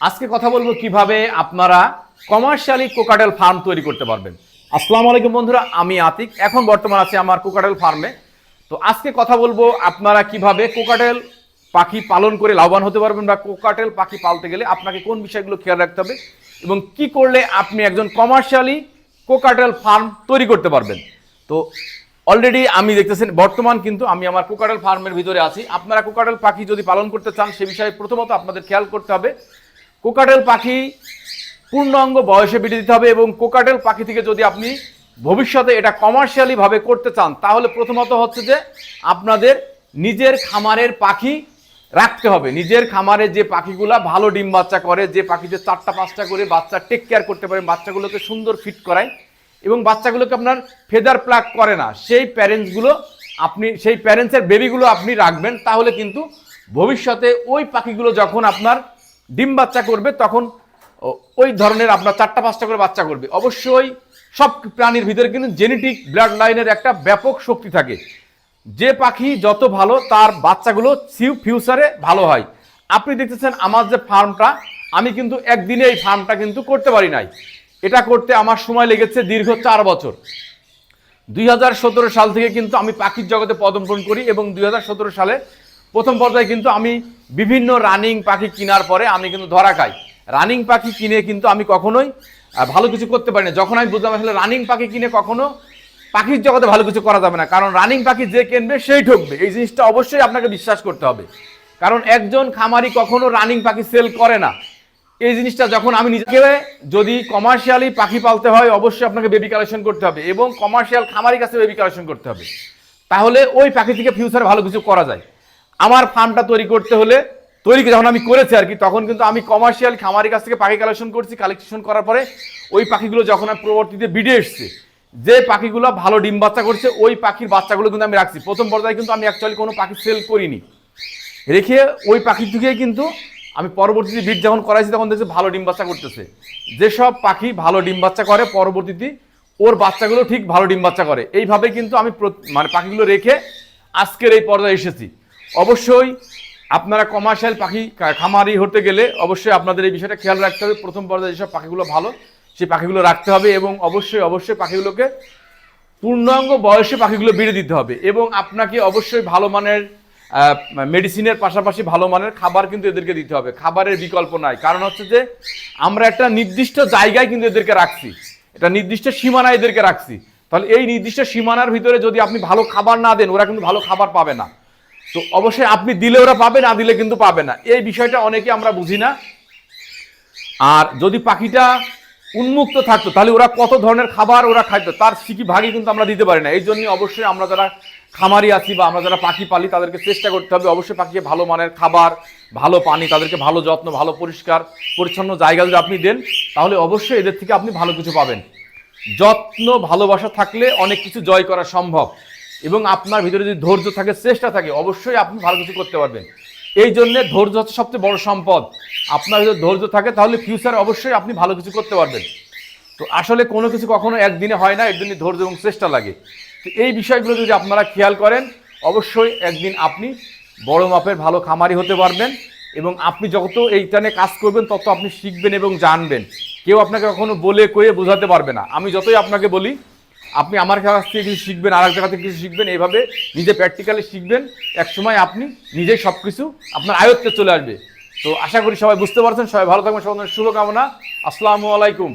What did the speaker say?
আজকে কথা বলবো কিভাবে আপনারা কমার্শিয়ালি কোকাটেল ফার্ম তৈরি করতে পারবেন। আসসালামু আলাইকুম বন্ধুরা, আমি আতিক। এখন বর্তমান আছি আমার কোকাটেল ফার্মে। তো আজকে কথা বলবো আপনারা কিভাবে কোকাটেল পাখি পালন করে লাভবান হতে পারবেন, বা কোকাটেল পাখি পালতে গেলে আপনাকে কোন বিষয়গুলো খেয়াল রাখতে হবে এবং কি করলে আপনি একজন কমার্শিয়ালি কোকাটেল ফার্ম তৈরি করতে পারবেন। তো অলরেডি আমি দেখতেছেন বর্তমান কিন্তু আমি আমার কোকাটেল ফার্মের ভিতরে আছি। আপনারা কোকাটেল পাখি যদি পালন করতে চান সে বিষয়ে প্রথমত আপনাদের খেয়াল করতে হবে কোকাটেল পাখি পূর্ণাঙ্গ বয়সে বেঁধে দিতে হবে, এবং কোকাটেল পাখি থেকে যদি আপনি ভবিষ্যতে এটা কমার্শিয়ালি ভাবে করতে চান তাহলে প্রথমত হচ্ছে যে আপনাদের নিজের খামারের পাখি রাখতে হবে। নিজের খামারে যে পাখিগুলা ভালো ডিম বাচ্চা করে, যে পাখিদের 4টা-5টা করে বাচ্চা টেক কেয়ার করতে পারেন, বাচ্চাগুলোকে সুন্দর ফিট করায় এবং বাচ্চাগুলোকে আপনার ফেদার প্লাগ করে না, সেই প্যারেন্টসগুলো আপনি সেই প্যারেন্টসের বেবিগুলো আপনি রাখবেন। তাহলে কিন্তু ভবিষ্যতে ওই পাখিগুলো যখন আপনার ডিম বাচ্চা করবে তখন ওই ধরনের আপনার 4টা-5টা করে বাচ্চা করবে। অবশ্যই সব প্রাণীর ভিতরে কিন্তু জেনেটিক ব্লাড লাইনের একটা ব্যাপক শক্তি থাকে। যে পাখি যত ভালো তার বাচ্চাগুলো ফিউচারে ভালো হয়। আপনি দেখতেছেন আমার যে ফার্মটা, আমি কিন্তু একদিনে এই ফার্মটা কিন্তু করতে পারি নাই। এটা করতে আমার সময় লেগেছে দীর্ঘ 4 বছর। 2017 সাল থেকে কিন্তু আমি পাখির জগতে পদার্পণ করি এবং 2017 সালে প্রথম পর্যায়ে কিন্তু আমি বিভিন্ন রানিং পাখি কেনার পরে আমি কিন্তু ধরা খাই। রানিং পাখি কিনে কিন্তু আমি কখনোই ভালো কিছু করতে পারি না। যখন আমি বুঝলাম আসলে রানিং পাখি কিনে কখনো পাখির জগতে ভালো কিছু করা যাবে না, কারণ রানিং পাখি যে কিনবে সেই ঠকবে। এই জিনিসটা অবশ্যই আপনাকে বিশ্বাস করতে হবে, কারণ একজন খামারি কখনো রানিং পাখি সেল করে না। এই জিনিসটা যখন আমি নিজেকে যদি কমার্শিয়ালি পাখি পালতে হয় অবশ্যই আপনাকে বেবি কালেকশন করতে হবে এবং কমার্শিয়াল খামারির কাছে বেবি কালেকশন করতে হবে, তাহলে ওই পাখি থেকে ফিউচারে ভালো কিছু করা যায়। আমার ফার্মটা তৈরি করতে হলে যখন আমি করেছি আর কি, তখন কিন্তু আমি কমার্শিয়াল খামারির কাছ থেকে পাখি কালেকশন করছি। কালেকশন করার পরে ওই পাখিগুলো যখন আমি পরবর্তীতে বিডে এসছে, যে পাখিগুলো ভালো ডিম বাচ্চা করছে ওই পাখির বাচ্চাগুলো কিন্তু আমি রাখছি। প্রথম পর্যায়ে কিন্তু আমি অ্যাকচুয়ালি কোনো পাখি সেল করিনি, রেখে ওই পাখির থেকেই কিন্তু আমি পরবর্তীতে বিট যখন করাইছি তখন দেখছি ভালো ডিম বাচ্চা করতেছে। যেসব পাখি ভালো ডিম বাচ্চা করে পরবর্তীতে ওর বাচ্চাগুলো ঠিক ভালো ডিম বাচ্চা করে। এইভাবে কিন্তু আমি মানে পাখিগুলো রেখে আজকের এই পর্যায়ে এসেছি। অবশ্যই আপনারা কমার্শিয়াল পাখি খামারি হতে গেলে অবশ্যই আপনাদের এই বিষয়টা খেয়াল রাখতে হবে। প্রথম পর্যায়ে যেসব পাখিগুলো ভালো সেই পাখিগুলো রাখতে হবে এবং অবশ্যই পাখিগুলোকে পূর্ণাঙ্গ বয়সে পাখিগুলো বেড়ে দিতে হবে এবং আপনাকে অবশ্যই ভালো মানের মেডিসিনের পাশাপাশি ভালো মানের খাবার কিন্তু এদেরকে দিতে হবে। খাবারের বিকল্প নাই, কারণ হচ্ছে যে আমরা একটা নির্দিষ্ট জায়গায় কিন্তু এদেরকে রাখছি, এটা নির্দিষ্ট সীমানায় এদেরকে রাখছি। তাহলে এই নির্দিষ্ট সীমানার ভিতরে যদি আপনি ভালো খাবার না দেন ওরা কিন্তু ভালো খাবার পাবে না। তো অবশ্যই আপনি দিলে ওরা পাবে, না দিলে কিন্তু পাবে না। এই বিষয়টা অনেকে আমরা বুঝি না। আর যদি পাখিটা উন্মুক্ত থাকতো তাহলে ওরা কত ধরনের খাবার ওরা খাইতো তার সিকি ভাগই কিন্তু আমরা দিতে পারি না। এই জন্য অবশ্যই আমরা যারা খামারি আছি বা আমরা যারা পাখি পালি তাদেরকে চেষ্টা করতে হবে অবশ্যই পাখিকে ভালো মানের খাবার, ভালো পানি, তাদেরকে ভালো যত্ন, ভালো পরিষ্কার পরিচ্ছন্ন জায়গা যদি আপনি দেন তাহলে অবশ্যই এদের থেকে আপনি ভালো কিছু পাবেন। যত্ন ভালোবাসা থাকলে অনেক কিছু জয় করা সম্ভব এবং আপনার ভিতরে যদি ধৈর্য থাকে, চেষ্টা থাকে, অবশ্যই আপনি ভালো কিছু করতে পারবেন। এই জন্যে ধৈর্য হচ্ছে সবচেয়ে বড় সম্পদ। আপনার যদি ধৈর্য থাকে তাহলে ফিউচারে অবশ্যই আপনি ভালো কিছু করতে পারবেন। তো আসলে কোনো কিছু কখনো একদিনে হয় না, এর জন্য ধৈর্য এবং চেষ্টা লাগে। তো এই বিষয়গুলো যদি আপনারা খেয়াল করেন অবশ্যই একদিন আপনি বড় মাপের ভালো খামারি হতে পারবেন এবং আপনি যত এইখানে কাজ করবেন তত আপনি শিখবেন এবং জানবেন। কেউ আপনাকে কখনো বলে কয়ে বোঝাতে পারবে না। আমি যতই আপনাকে বলি আপনি আমার কাছ থেকে কিছু শিখবেন, আর এক জায়গা থেকে কিছু শিখবেন, এইভাবে নিজে প্র্যাকটিক্যালি শিখবেন, একসময় আপনি নিজেই সব কিছু আপনার আয়ত্তে চলে আসবে। তো আশা করি সবাই বুঝতে পারছেন। সবাই ভালো থাকবেন, সবার শুভকামনা। আসসালামু আলাইকুম।